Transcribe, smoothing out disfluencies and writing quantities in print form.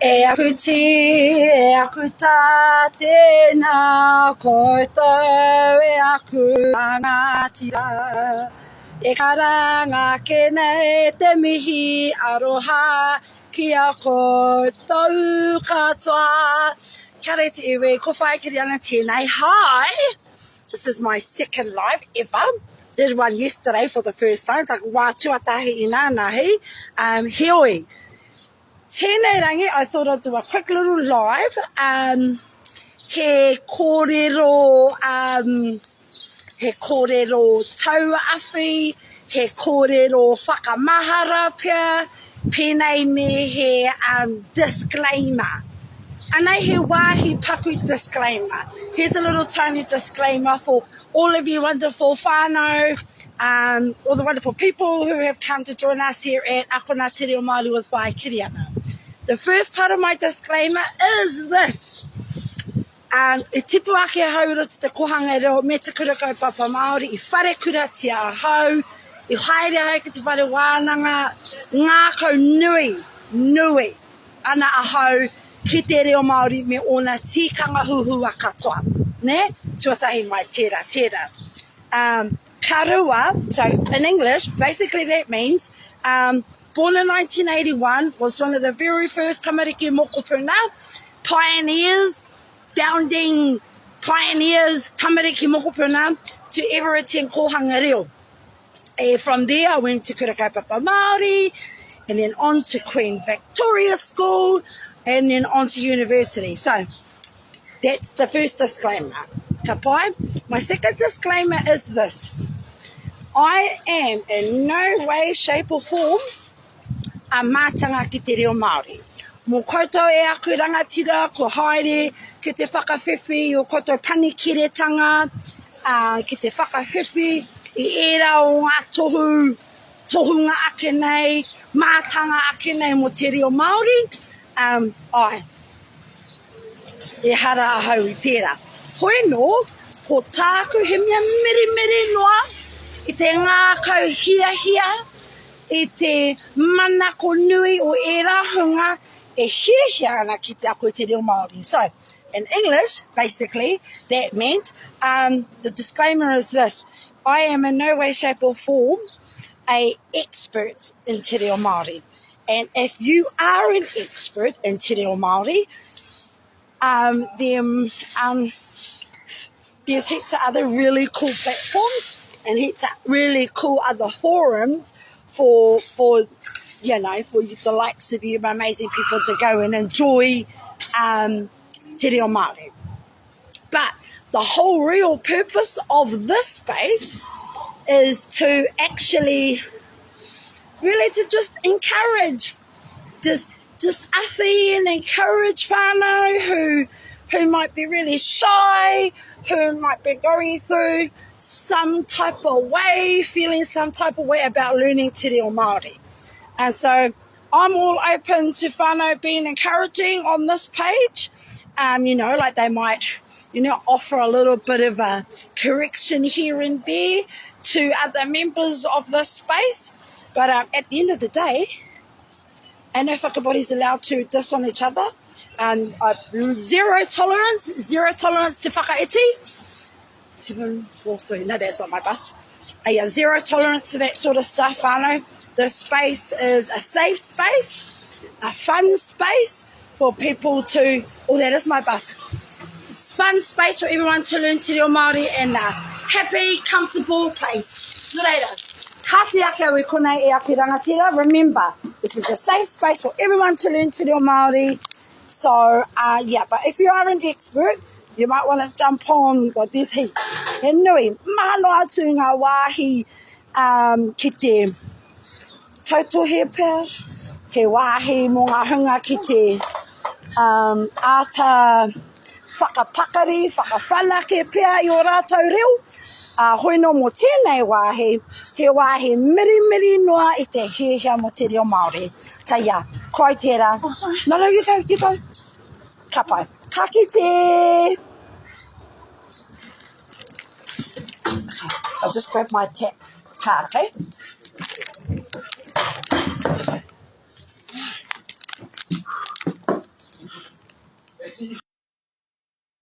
E aku tā tēnā koutou, e aku angatira. E karanga kenei te mihi aroha ki a koutou katoa. Kia re te iwi, ko Whaea Kiriana teenei. Hi! This is my second live ever. Did one yesterday for the first time. It's like wā tuatahi I nānahi. Heoi. Tēnei rangi, I thought I'd do a quick little live. He kōrero, he kōrero tauawhi, he kōrero whakamahara pia, pēnei me he disclaimer. Anei he wāhi paku disclaimer. Here's a little tiny disclaimer for all of you wonderful whānau, all the wonderful people who have come to join us here at Akona Te Reo with Whaea Kiriana. The first part of my disclaimer is this. E tipu ake hauro te kohanga reo me te kura kaupapa Māori, I whare kura te ahau, I haere hau ki te whare wānanga, ngākau nui, ana ahau ki te reo Māori me ona tikanga huhua katoa. Ne? Tuatahi mai tērā. Karua, so in English, basically that means, born in 1981, was one of the very first tamariki mokopuna, founding pioneers, tamariki mokopuna, to ever attend kohanga reo. From there, I went to Kura Kaupapa Māori, and then on to Queen Victoria School, and then on to university. So, that's the first disclaimer. Ka pai? My second disclaimer is this. I am in no way, shape or form a mātanga ki te reo Māori. Mō koutou e aku rangatira, ko haere, ki te whakawhiwhi, o koutou panikiretanga, ki te whakawhiwhi, I era o ngā tohunga ake nei, mātanga ake nei mo te reo Māori, e hara ahau I tērā. Hoi no, ko tāku he mea mere noa, I te ngākau hia, I te manako nui o e rahunga, e hia ana ki te ako te reo Māori. So, in English, basically, that meant, the disclaimer is this. I am in no way, shape or form a expert in te reo Māori. And if you are an expert in te reo Māori, there's heaps of other really cool platforms and heaps of really cool other forums for the likes of you amazing people to go and enjoy te reo Māori. But the whole real purpose of this space is to actually really to just encourage, just awhi and encourage whānau who might be really shy, who might be going through some type of way, feeling some type of way about learning te reo Māori. And so I'm all open to whānau being encouraging on this page. Like they might, offer a little bit of a correction here and there to other members of this space. But at the end of the day, and no whakabody's allowed to diss on each other. Zero tolerance to whakaiti. 743, no, that's not my bus. Zero tolerance to that sort of stuff, whānau. This space is a safe space, a fun space for people to, that is my bus. It's a fun space for everyone to learn te reo Māori in a happy, comfortable place. Nō Ka te ake au I konei e aku rangatira. Remember, this is a safe space for everyone to learn te reo Māori. So, but if you are an expert, you might want to jump on this heat. He nui, mahalo atu ngā wāhi ki te tautohe pia, he wāhi mō ngā hunga ki te ata whakapakari, whakawhanake pia I o rātou reo. Hoi no mō tēnei wāhi, he wāhi miri noa I te hea mo te reo Māori. So koe tērā. No, you go. Ka pai. Ka kite. I'll just grab my tap card, okay?